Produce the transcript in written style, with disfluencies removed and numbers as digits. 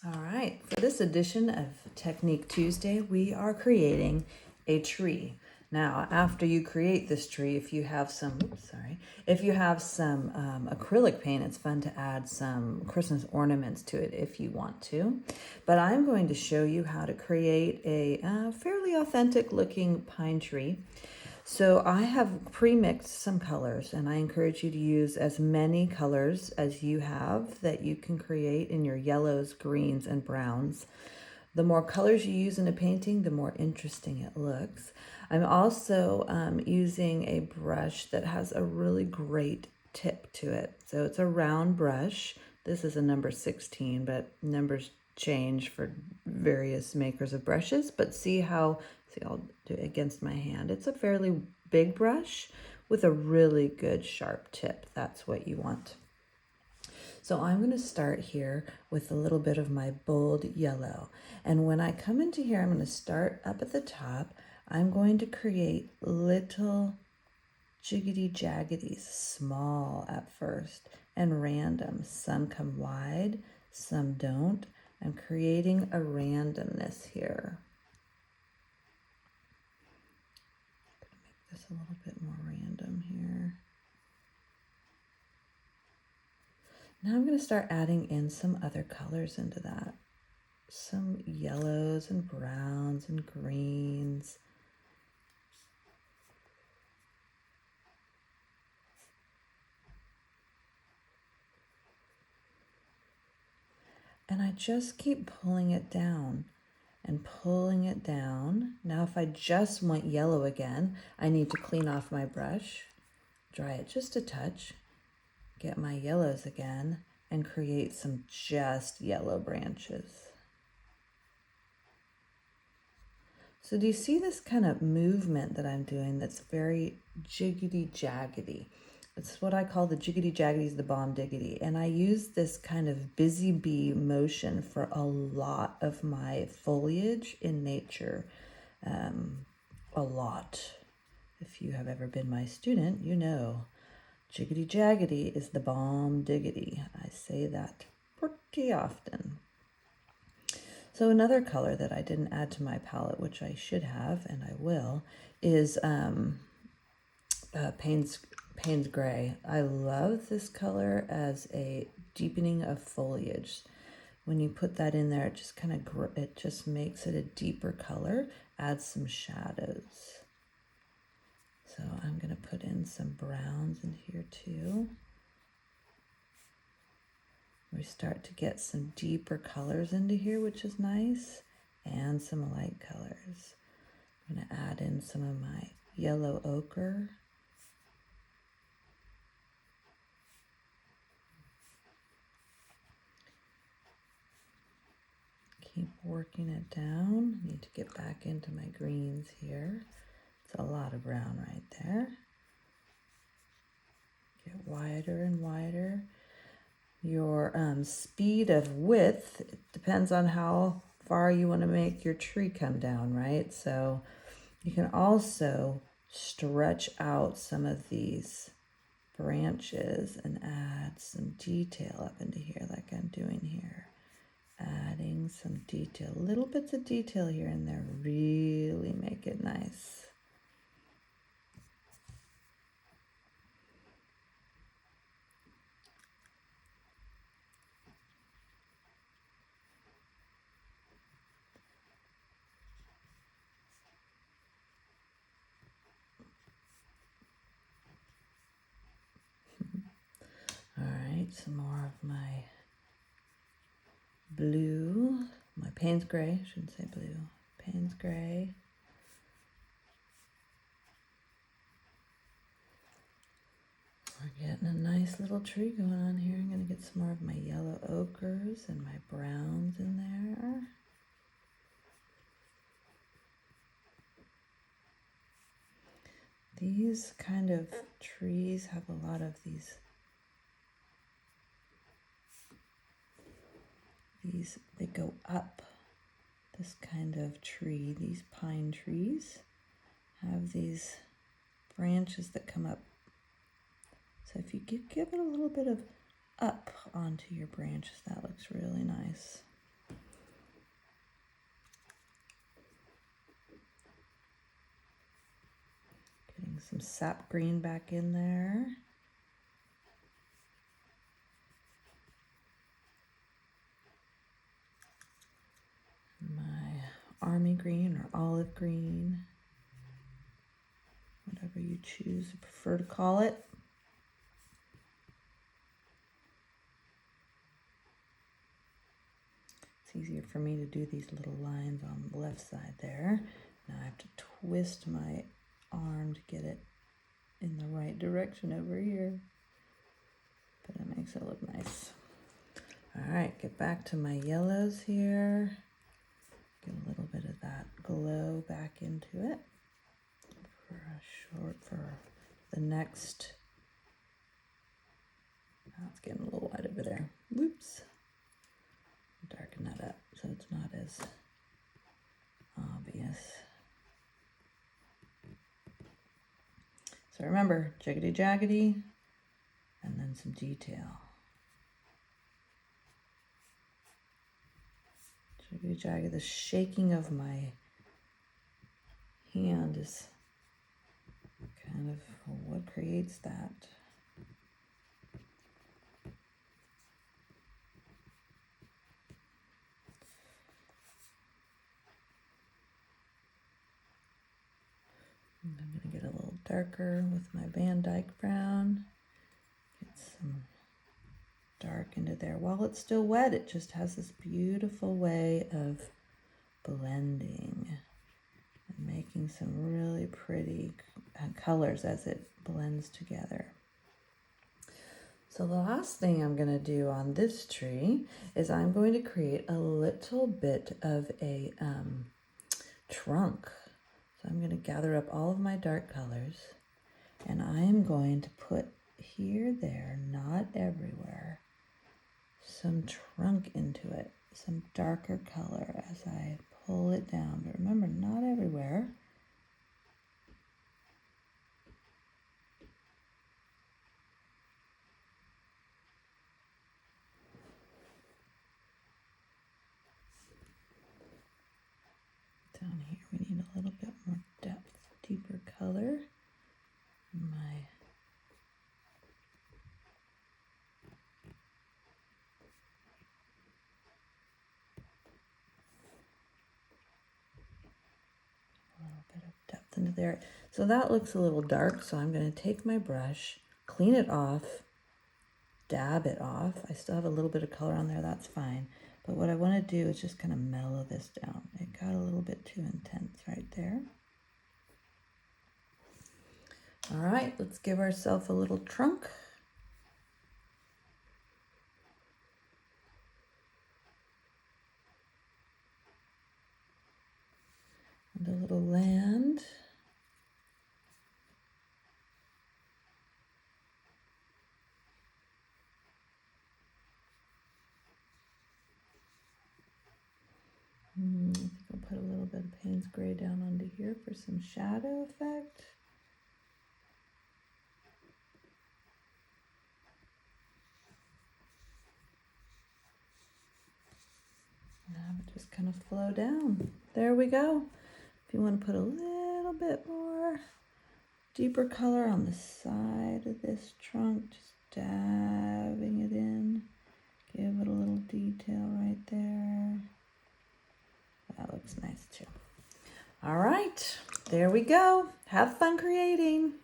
All right, for this edition of Technique Tuesday, we are creating a tree. Now, after you create this tree, if you have some, acrylic paint, it's fun to add some Christmas ornaments to it if you want to. But I'm going to show you how to create a fairly authentic looking pine tree. So I have pre-mixed some colors, and I encourage you to use as many colors as you have that you can create in your yellows, greens, and browns. The more colors you use in a painting, the more interesting it looks. I'm also using a brush that has a really great tip to it. So it's a round brush. This is a number 16, but numbers change for various makers of brushes. But I'll do it against my hand. It's a fairly big brush with a really good sharp tip. That's what you want. So I'm going to start here with a little bit of my bold yellow. And when I come into here, I'm going to start up at the top. I'm going to create little jiggedy-jaggedies, small at first and random. Some come wide, some don't. I'm creating a randomness here. Make this a little bit more random here. Now I'm going to start adding in some other colors into that. Some yellows and browns and greens. And I just keep pulling it down and pulling it down. Now if I just want yellow again, I need to clean off my brush, dry it just a touch, get my yellows again, and create some just yellow branches. So do you see this kind of movement that I'm doing that's very jiggedy-jaggedy? It's what I call the jiggedy-jaggedy's the bomb diggity. And I use this kind of busy bee motion for a lot of my foliage in nature. A lot. If you have ever been my student, you know. Jiggedy-jaggedy is the bomb diggity. I say that pretty often. So another color that I didn't add to my palette, which I should have, and I will, is Payne's Gray. I love this color as a deepening of foliage. When you put that in there, it just it just makes it a deeper color, adds some shadows. So I'm going to put in some browns in here too. We start to get some deeper colors into here, which is nice, and some light colors. I'm going to add in some of my yellow ochre. Keep working it down. Need to get back into my greens here. It's a lot of brown right there. Get wider and wider. Your speed of width, it depends on how far you want to make your tree come down, right? So you can also stretch out some of these branches and add some detail up into here like I'm doing here. Adding some detail, little bits of detail here and there, really make it nice. All right, some more of my blue, my Payne's Gray, I shouldn't say blue, Payne's Gray. We're getting a nice little tree going on here. I'm going to get some more of my yellow ochres and my browns in there. These kind of trees have a lot of these they go up. This kind of tree, these pine trees have these branches that come up. So if you give it a little bit of up onto your branches, that looks really nice. sap green back in there. My army green or olive green, whatever you choose or prefer to call it. It's easier for me to do these little lines on the left side there. Now I have to twist my arm to get it in the right direction over here, but it makes it look nice. All right, get back to my yellows here. Get a little bit of that glow back into it for the next. Oh, it's getting a little wide over there. Whoops. Darken that up so it's not as obvious. So remember, jiggedy-jaggedy, and then some detail. Jiggedy-jaggedy, the shaking of my hand is kind of what creates that. I'm going to get a little darker with my Van Dyke brown. Get some dark into there. While it's still wet, it just has this beautiful way of blending and making some really pretty colors as it blends together. So the last thing I'm going to do on this tree is I'm going to create a little bit of a trunk. So I'm going to gather up all of my dark colors and I'm going to put here, there, not everywhere, some trunk into it, some darker color as I pull it down. But remember, not everywhere. Down here we need a little bit more depth, deeper color. A little bit of depth into there. So that looks a little dark, so I'm going to take my brush, clean it off, dab it off. I still have a little bit of color on there, that's fine. But what I want to do is just kind of mellow this down. It got a little bit too intense right there. All right, let's give ourselves a little trunk. And a little land. I think I'll put a little bit of Payne's Gray down onto here for some shadow effect. And have it just kind of flow down. There we go. If you want to put a little bit more deeper color on the side of this trunk, just dabbing it in. Give it a little detail right there. That looks nice too. All right, there we go. Have fun creating.